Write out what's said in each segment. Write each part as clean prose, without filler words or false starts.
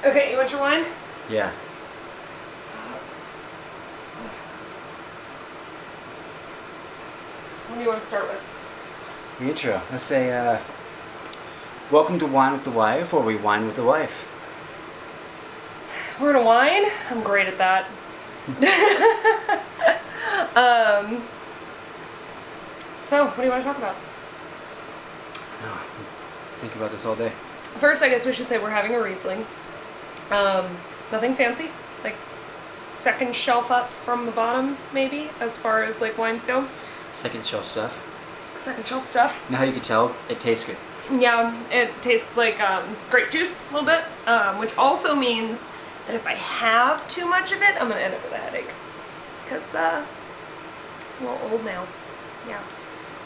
Okay, you want your wine? Yeah. What do you want to start with? The intro. Let's say, welcome to Wine with the Wife, or we wine with the wife. We're gonna wine? I'm great at that. So, what do you want to talk about? No, think about this all day. First, I guess we should say we're having a Riesling. Nothing fancy. Like, second shelf up from the bottom, maybe, as far as, like, wines go. Second shelf stuff. Second shelf stuff. You know how you can tell? It tastes good. Yeah, it tastes like grape juice a little bit, which also means that if I have too much of it, I'm going to end up with a headache. Because I'm a little old now. Yeah.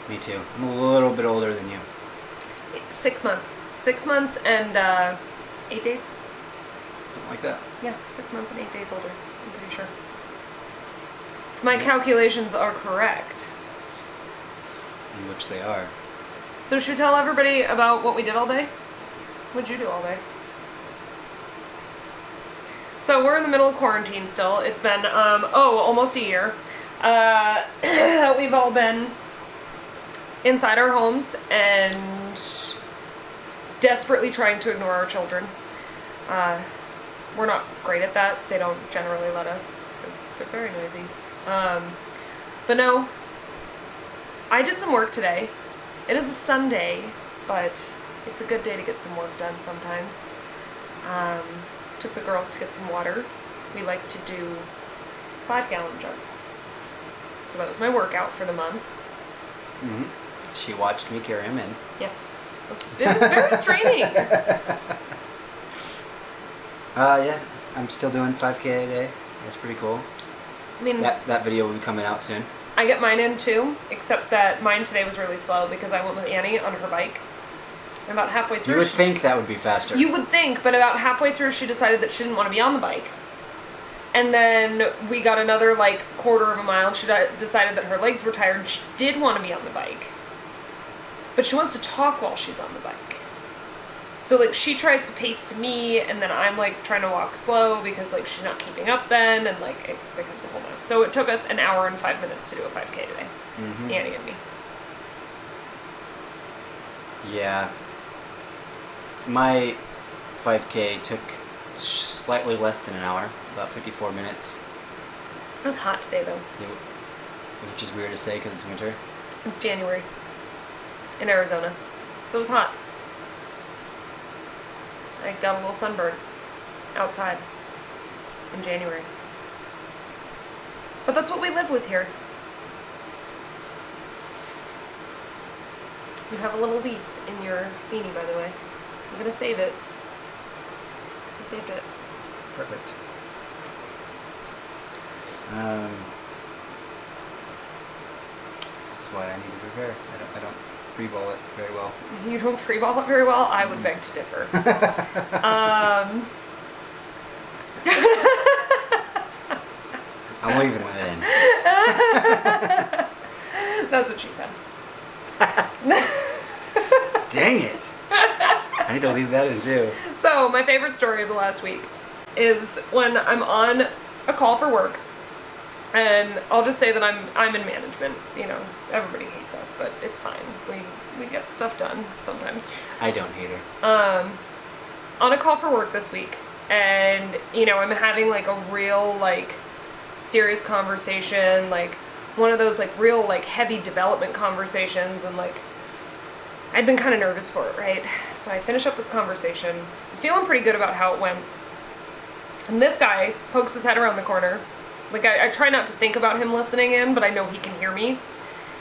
Me too. I'm a little bit older than you. 6 months. 6 months and 8 days. Something like that. Yeah, 6 months and 8 days older, I'm pretty sure. If my calculations are correct. In which they are. So should we tell everybody about what we did all day? What'd you do all day? So we're in the middle of quarantine still. It's been, almost a year. We've all been inside our homes and desperately trying to ignore our children. We're not great at that. They don't generally let us. They're very noisy. But no, I did some work today. It is a Sunday, but it's a good day to get some work done sometimes. Took the girls to get some water. We like to do 5-gallon jugs. So that was my workout for the month. Mm-hmm. She watched me carry him in. Yes. It was very straining. Yeah. I'm still doing 5K a day. That's pretty cool. I mean, that video will be coming out soon. I get mine in too, except that mine today was really slow because I went with Annie on her bike. And about halfway through... You would think that would be faster. You would think, but about halfway through she decided that she didn't want to be on the bike. And then we got another, like, quarter of a mile and she decided that her legs were tired and she did want to be on the bike. But she wants to talk while she's on the bike. So, like, she tries to pace to me, and then I'm, like, trying to walk slow because, like, she's not keeping up then, and, like, it becomes a whole mess. So it took us an hour and 5 minutes to do a 5K today. Mm-hmm. Annie and me. Yeah. My 5K took slightly less than an hour, about 54 minutes. It was hot today, though. Which is weird to say because it's winter. It's January in Arizona, so it was hot. I got a little sunburn outside in January. But that's what we live with here. You have a little leaf in your beanie, by the way. I'm gonna save it. I saved it. Perfect. This is why I need to prepare. I don't freeball it very well. You don't freeball it very well? I would beg to differ. I'm leaving it in. That's what she said. Dang it. I need to leave that in too. So, my favorite story of the last week is when I'm on a call for work, and I'll just say that I'm in management. You know, everybody hates us, but it's fine. We get stuff done sometimes. I don't hate her. On a call for work this week, and you know, I'm having like a real like serious conversation, like one of those like real like heavy development conversations, and like I'd been kind of nervous for it, right? So I finish up this conversation, feeling pretty good about how it went. And this guy pokes his head around the corner. Like, I try not to think about him listening in, but I know he can hear me.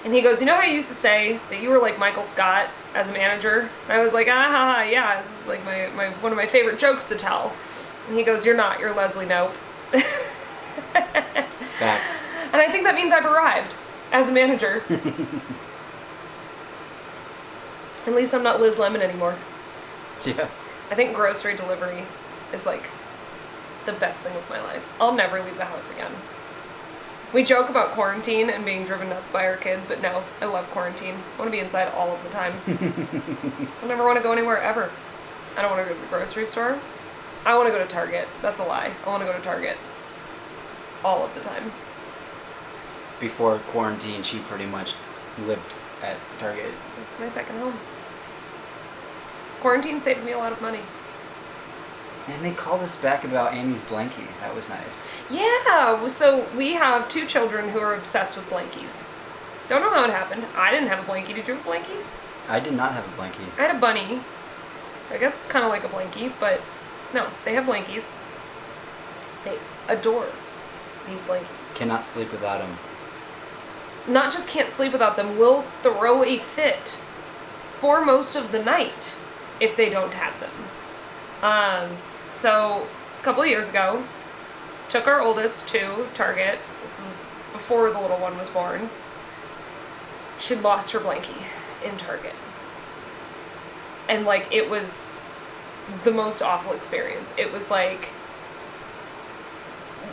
And he goes, you know how you used to say that you were like Michael Scott as a manager? And I was like, yeah, this is like my one of my favorite jokes to tell. And he goes, you're not, you're Leslie Knope. Facts. And I think that means I've arrived as a manager. At least I'm not Liz Lemon anymore. Yeah. I think grocery delivery is like the best thing of my life. I'll never leave the house again. We joke about quarantine and being driven nuts by our kids, but no, I love quarantine. I want to be inside all of the time. I never want to go anywhere ever. I don't want to go to the grocery store. I want to go to Target. That's a lie. I want to go to Target all of the time. Before quarantine, she pretty much lived at Target. It's my second home. Quarantine saved me a lot of money. And they called us back about Annie's blankie. That was nice. Yeah, so we have 2 children who are obsessed with blankies. Don't know how it happened. I didn't have a blankie. Did you have a blankie? I did not have a blankie. I had a bunny. I guess it's kind of like a blankie, but no, they have blankies. They adore these blankies. Cannot sleep without them. Not just can't sleep without them, will throw a fit for most of the night if they don't have them. So a couple of years ago, took our oldest to Target. This is before the little one was born. She'd lost her blankie in Target. And like, it was the most awful experience. It was like,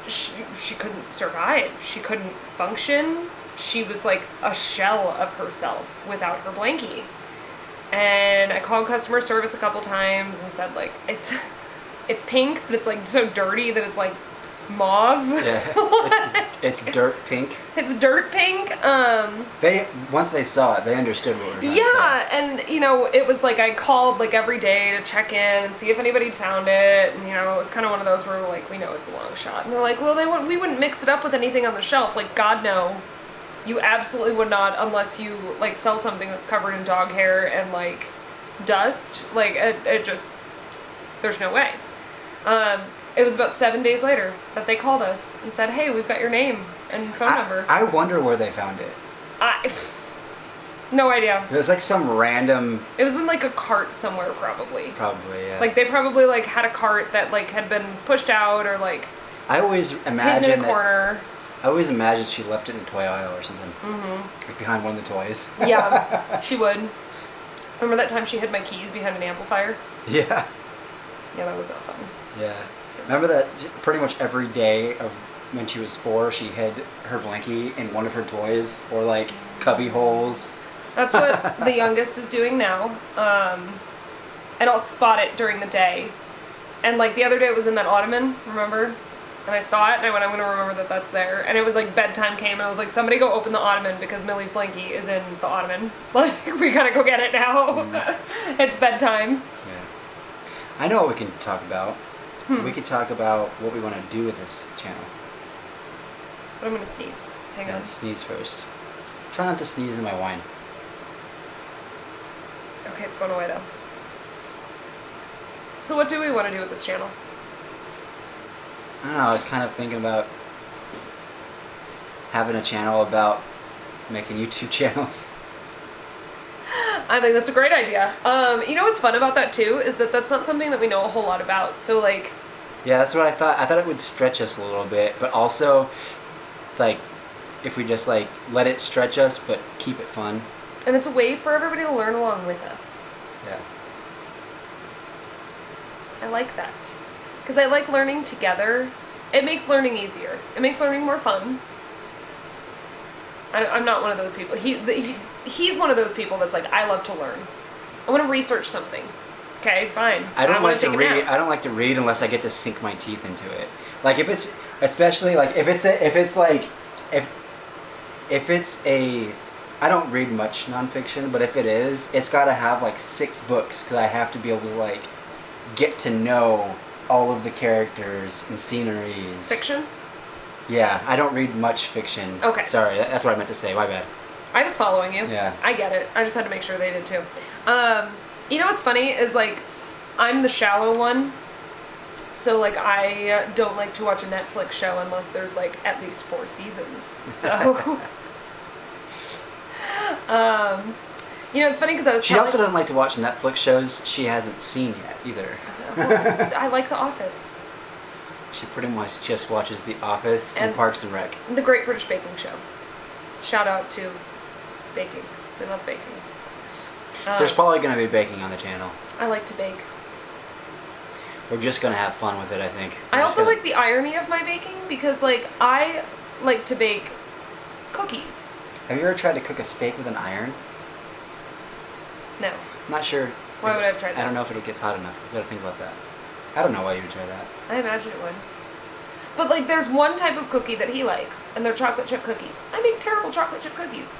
she couldn't survive. She couldn't function. She was like a shell of herself without her blankie. And I called customer service a couple times and said like, it's pink, but it's like so dirty that it's like mauve. Yeah, it's dirt pink. It's dirt pink. Once they saw it, they understood what we were trying to say. Yeah, and you know, it was like I called like every day to check in and see if anybody'd found it, and you know, it was kind of one of those where like, we know it's a long shot, and they're like, well, we wouldn't mix it up with anything on the shelf. Like, God, no. You absolutely would not, unless you like sell something that's covered in dog hair and like dust. Like, it just, there's no way. It was about 7 days later that they called us and said, hey, we've got your name and phone number. I wonder where they found it. No idea. It was like some random... It was in like a cart somewhere, probably. Probably, yeah. Like, they probably like had a cart that like had been pushed out or like I always imagine hidden in a corner. I always imagined she left it in the toy aisle or something. Mm-hmm. Like behind one of the toys. Yeah, she would. Remember that time she hid my keys behind an amplifier? Yeah. Yeah, that was not fun. Yeah. Remember that pretty much every day of when she was 4, she hid her blankie in one of her toys or like cubby holes. That's what the youngest is doing now. And I'll spot it during the day. And like the other day it was in that ottoman, remember? And I saw it and I went, I'm going to remember that that's there. And it was like bedtime came and I was like, somebody go open the ottoman because Millie's blankie is in the ottoman. Like, we gotta go get it now. It's bedtime. Yeah. I know what we can talk about. We could talk about what we want to do with this channel. But I'm going to sneeze. Hang on. Sneeze first. Try not to sneeze in my wine. Okay, it's going away though. So what do we want to do with this channel? I don't know, I was kind of thinking about having a channel about making YouTube channels. I think that's a great idea. You know what's fun about that too is that that's not something that we know a whole lot about. So like, yeah, that's what I thought. I thought it would stretch us a little bit, but also like if we just like let it stretch us but keep it fun. and it's a way for everybody to learn along with us. Yeah. I like that. Because I like learning together. It makes learning easier. It makes learning more fun. I'm not one of those people. He's one of those people that's like, I love to learn. I want to research something. Okay, fine. I don't like to take a read. nap. I don't like to read unless I get to sink my teeth into it. Like if it's, especially like if it's a, I don't read much nonfiction, but if it is, it's got to have like 6 books because I have to be able to like get to know all of the characters and sceneries. Fiction? Yeah, I don't read much fiction. Okay. Sorry, that's what I meant to say. My bad. I was following you. Yeah. I get it. I just had to make sure they did too. You know what's funny is like, I'm the shallow one. So like, I don't like to watch a Netflix show unless there's like at least 4 seasons. So, you know, it's funny because I was. She also doesn't like to watch Netflix shows she hasn't seen yet either. Well, I like The Office. She pretty much just watches The Office and Parks and Rec. The Great British Baking Show. Shout out to baking. We love baking. There's probably going to be baking on the channel. I like to bake. We're just going to have fun with it, I think. I also like the irony of my baking because, like, I like to bake cookies. Have you ever tried to cook a steak with an iron? No. I'm not sure. Why would I have tried that? I don't know if it gets hot enough. We got to think about that. I don't know why you would try that. I imagine it would. But like, there's one type of cookie that he likes, and they're chocolate chip cookies. I make terrible chocolate chip cookies.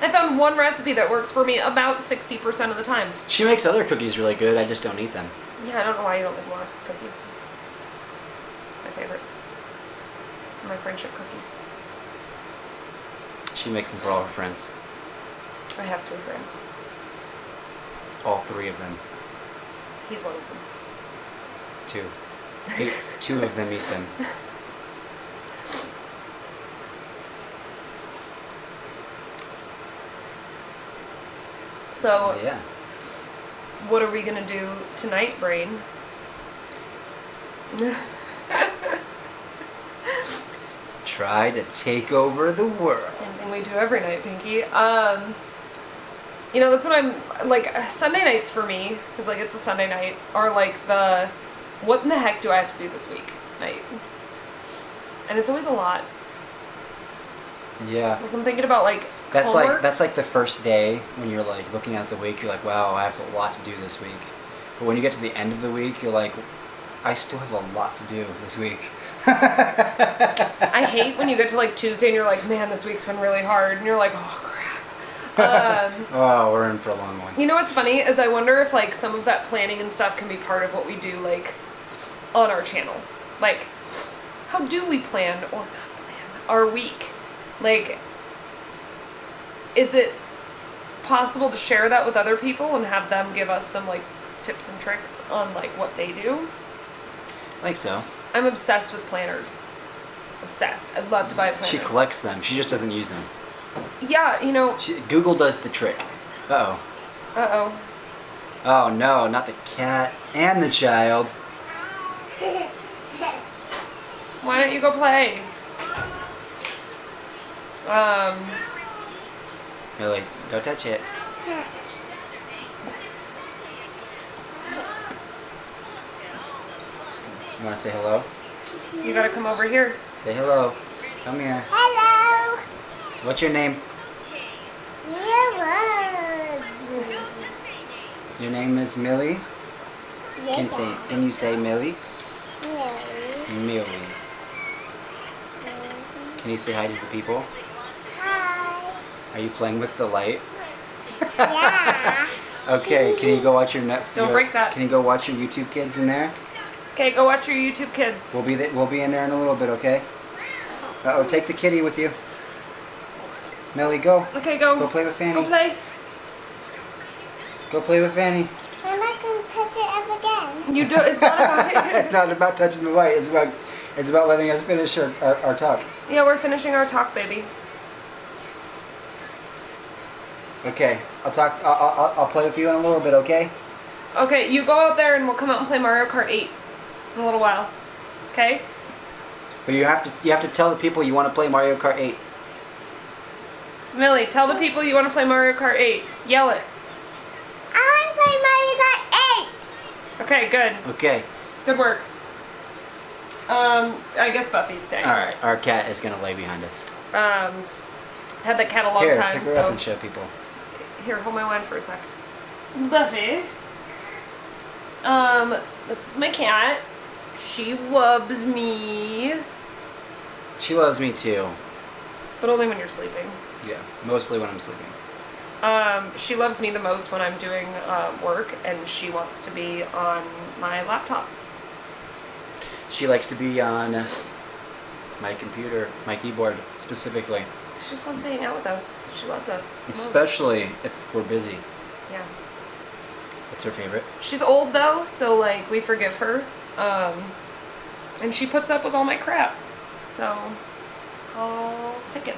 I found one recipe that works for me about 60% of the time. She makes other cookies really good. I just don't eat them. Yeah, I don't know why you don't like molasses cookies. My favorite. My friendship cookies. She makes them for all her friends. I have 3 friends. All 3 of them. He's one of them. 2. 2 of them eat them. So, Yeah. what are we gonna do tonight, Brain? Try to take over the world. Same thing we do every night, Pinky. You know, that's what I'm, like, Sunday nights for me, because, like, it's a Sunday night, are, like, the, what in the heck do I have to do this week night? And it's always a lot. Yeah. Like, I'm thinking about, like, That's homework. like the first day when you're like looking at the week. You're like, wow, I have a lot to do this week. But when you get to the end of the week, you're like, I still have a lot to do this week. I hate when you get to, like, Tuesday and you're like, man, this week's been really hard. And you're like, oh, crap. Oh, we're in for a long one. You know what's funny is I wonder if, like, some of that planning and stuff can be part of what we do, like, on our channel. Like, how do we plan or not plan our week? Like, is it possible to share that with other people and have them give us some, like, tips and tricks on, like, what they do? I think so. I'm obsessed with planners. Obsessed. I'd love to buy a planner. She collects them. She just doesn't use them. Yeah, you know. Google does the trick. Uh-oh. Uh-oh. Oh, no, not the cat and the child. Why don't you go play? Really, don't touch it. You want to say hello? You gotta come over here. Say hello. Come here. Hello. What's your name? Your name is Millie? Can you say Millie? Millie. Can you say hi to the people? Hi. Are you playing with the light? Yeah. Okay, can you go watch your Don't break that. Can you go watch your YouTube kids in there? Okay, go watch your YouTube kids. We'll be in there in a little bit, okay? Uh-oh, take the kitty with you. Millie, go. Okay, go. Go play with Fanny. Go play. Go play with Fanny. I'm not going to touch it ever again. You do. It's not about It's not about touching the light. It's about letting us finish our talk. Yeah, we're finishing our talk, baby. Okay, I'll play with you in a little bit, okay? Okay, you go out there and we'll come out and play Mario Kart 8 in a little while. Okay? But you have to tell the people you want to play Mario Kart 8. Millie, tell the people you want to play Mario Kart 8. Yell it. I want to play Mario Kart 8. Okay, good. Okay. Good work. I guess Buffy's staying. All right. Our cat is gonna lay behind us. Had that cat a long Here, time, pick her so up and show people. here, hold my wine for a sec. Buffy. This is my cat. She loves me, She loves me too. but only when you're sleeping. Yeah, mostly when I'm sleeping. She loves me the most when I'm doing work, and she wants to be on my laptop. She likes to be on my computer, my keyboard specifically. She just wants to hang out with us. She loves us. the most. Especially if we're busy. Yeah. What's her favorite? She's old though, so like we forgive her. And she puts up with all my crap. So I'll take it.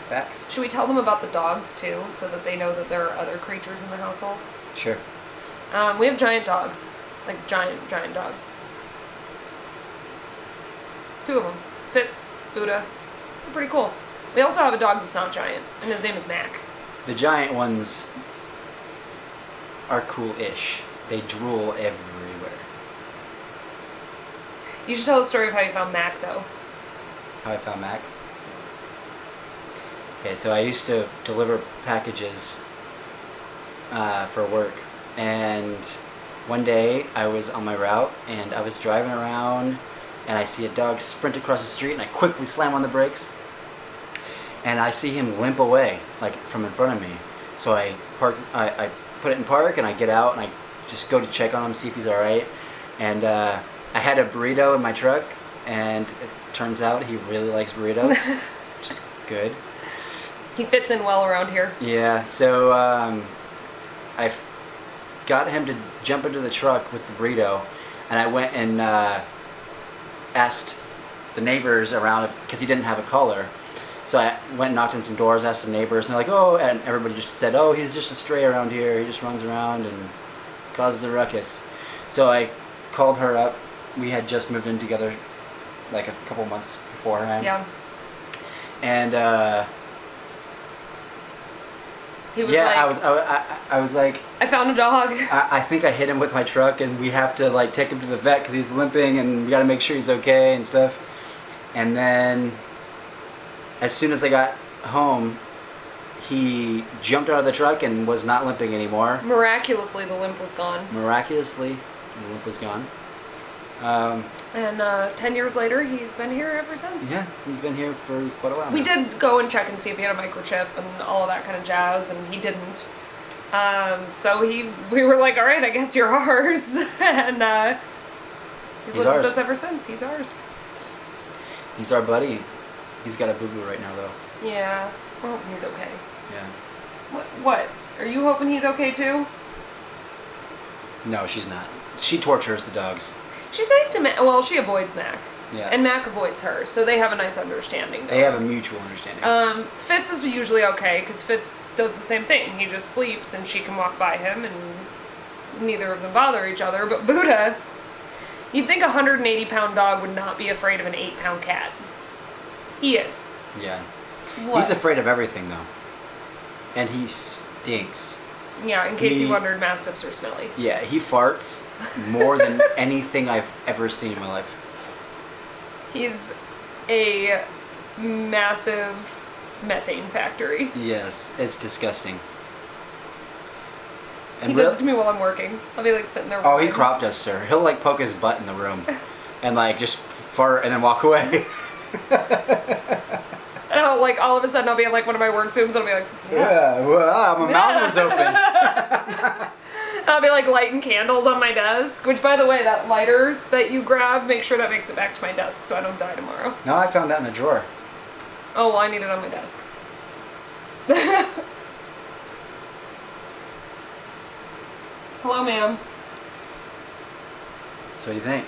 Facts. Should we tell them about the dogs too, so that they know that there are other creatures in the household? Sure. We have giant dogs, like giant dogs. 2 of them, Fitz, Buddha. They're pretty cool. We also have a dog that's not giant, and his name is Mac. The giant ones are cool-ish. They drool everywhere. You should tell the story of how you found Mac, though. How I found Mac. Okay, so I used to deliver packages for work. And one day I was on my route and I was driving around and I see a dog sprint across the street and I quickly slam on the brakes and I see him limp away like from in front of me. So I put it in park and I get out and I just go to check on him, see if he's all right. And I had a burrito in my truck and it turns out he really likes burritos, which is good. He fits in well around here. Yeah, so I got him to jump into the truck with the burrito, and I went and asked the neighbors around because he didn't have a collar. So I went and knocked on some doors, asked the neighbors, and they're like, oh, and everybody just said, oh, he's just a stray around here. He just runs around and causes a ruckus. So I called her up. We had just moved in together like a couple months beforehand. Yeah. And he was yeah, like, I was like, I found a dog. I think I hit him with my truck, and we have to like take him to the vet because he's limping, and we got to make sure he's okay and stuff. And then, as soon as I got home, he jumped out of the truck and was not limping anymore. Miraculously, the limp was gone. Miraculously, the limp was gone. And 10 years later, he's been here ever since. Yeah, he's been here for quite a while. We now. did go and check and see if he had a microchip and all of that kind of jazz, and he didn't. So we were like, all right, I guess you're ours. And he's lived ours. with us ever since. He's ours. He's our buddy. He's got a boo-boo right now, though. Yeah, we're hoping he's okay. Yeah. What? Are you hoping he's okay too? No, she's not. She tortures the dogs. She's nice to Mac. Well, she avoids Mac. Yeah. And Mac avoids her, so they have a nice understanding. They have a mutual understanding. Fitz is usually okay, because Fitz does the same thing. He just sleeps, and she can walk by him, and neither of them bother each other. But Buddha, you'd think a 180-pound dog would not be afraid of an 8-pound cat. He is. Yeah. What? He's afraid of everything, though. And he stinks. Yeah, in case you He- wondered, Mastiffs are smelly. Yeah, he farts more than anything I've ever seen in my life. He's a massive methane factory. Yes, it's disgusting. He Lil- does it to me while I'm working. I'll be like sitting there. Oh, he working. crop dusts her. He'll like poke his butt in the room and like just fart and then walk away. And I'll, like, all of a sudden I'll be in like one of my work Zooms and I'll be like, Yeah, well, my mouth was open. I'll be like lighting candles on my desk. Which, by the way, that lighter that you grab, make sure that makes it back to my desk so I don't die tomorrow. No, I found that in a drawer. Oh, well, I need it on my desk. Hello, ma'am. So what do you think?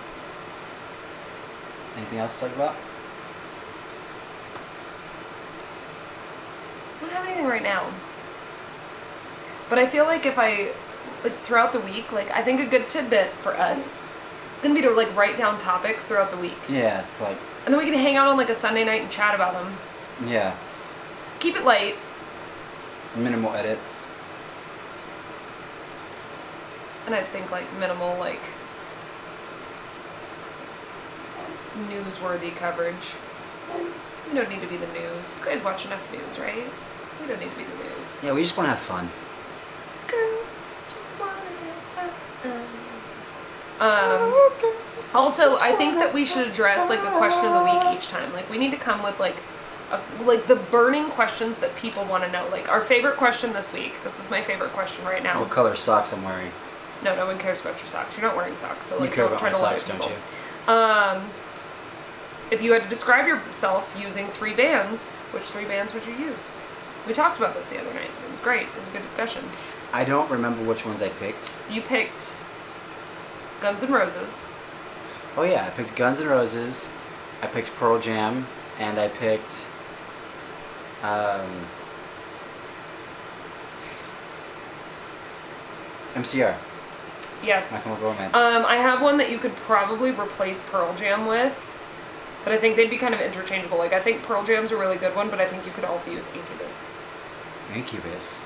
Anything else to talk about? I don't have anything right now. But I feel like if I, like, throughout the week, like, I think a good tidbit for us is going to be to, like, write down topics throughout the week. Yeah, like, And then we can hang out on, like, a Sunday night and chat about them. yeah, Keep it light. minimal edits. And I think, like, minimal, like, newsworthy coverage. You don't need to be the news. You guys watch enough news, right? You don't need to be the news. Yeah, we just want to have fun. Girls just wanna have fun. Also, I think that we should address, like, a question of the week each time. Like, we need to come with, like, like the burning questions that people want to know. Like, our favorite question this week. This is my favorite question right now. What color socks I'm wearing? No, no one cares about your socks. You're not wearing socks, so, like, You care don't about try my to lie to socks, don't people. you? If you had to describe yourself using 3 bands, which 3 bands would you use? We talked about this the other night. It was great. It was a good discussion. I don't remember which ones I picked. You picked Guns N' Roses. Oh yeah, I picked Guns N' Roses, I picked Pearl Jam, and I picked MCR, My Yes. Chemical Romance. I have one that you could probably replace Pearl Jam with, but I think they'd be kind of interchangeable. Like, I think Pearl Jam's a really good one, but I think you could also use Incubus. Incubus.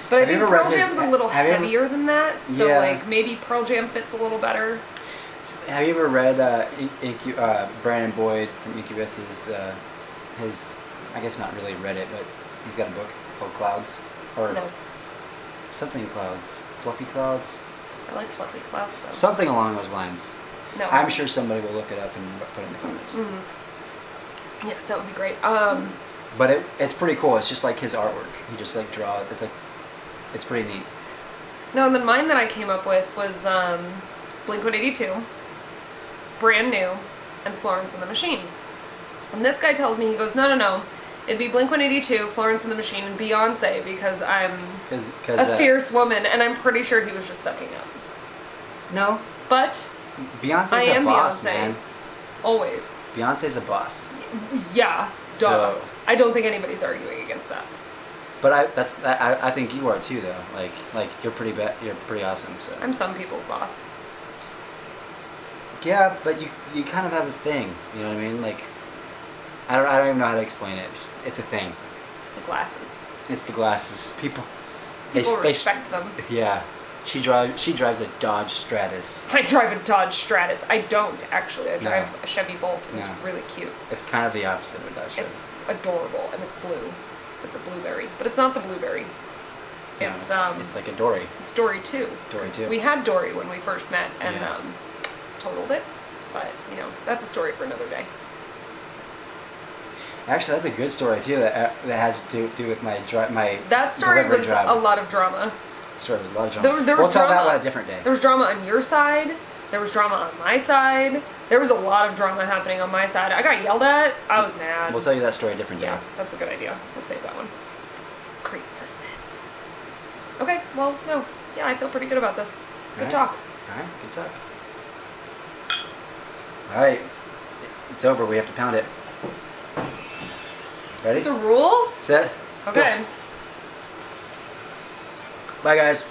But I Have you think ever read Pearl his- Jam's a little have you ever- heavier than that, so, Yeah. like, maybe Pearl Jam fits a little better. Have you ever read Brandon Boyd from Incubus's his? I guess not really read it, but he's got a book. called Clouds, or No, something Clouds, Fluffy Clouds, I like fluffy clouds though. something along those lines. No, I'm sure somebody will look it up and put it in the comments. Yes, that would be great. But it's pretty cool. It's just like his artwork. He just like draw. It's pretty neat. No, and then mine that I came up with was Blink-182, Brand New, and Florence and the Machine. And this guy tells me, he goes, no, it'd be Blink-182, Florence and the Machine, and Beyonce because I'm Cause a fierce woman, and I'm pretty sure he was just sucking up. No, But Beyonce's I am a boss, Beyonce. man. Always. Beyonce's a boss. Yeah, duh. So- I don't think anybody's arguing against that. But I think you are too, though. Like you're pretty awesome. So I'm some people's boss. yeah, but you kind of have a thing. You know what I mean? Like I don't even know how to explain it. It's a thing. The glasses. It's the glasses. People Respect them. Yeah, she drives a Dodge Stratus. I drive a Dodge Stratus. I don't, actually. I drive No. a Chevy Bolt. And No. It's really cute. It's kind of the opposite of a Dodge Stratus. It's adorable, and it's blue. It's like the blueberry. But it's not the blueberry. No, It's like a Dory. it's Dory 2. Dory 2. We had Dory when we first met and Yeah. totaled it. But, that's a story for another day. Actually, that's a good story too. That has to do with my That story delivery was drive. a lot of drama. Story was a lot of drama. There we'll was tell that drama. one a different day. There was drama on your side. There was drama on my side. There was a lot of drama happening on my side. I got yelled at. I was mad. We'll tell you that story a different day. Yeah, that's a good idea. We'll save that one. Great suspense. Okay, well, no. Yeah, I feel pretty good about this. Good Alright. talk. All right, good talk. All right, it's over. We have to pound it. Ready? It's a rule? Set. Okay. Bye, guys.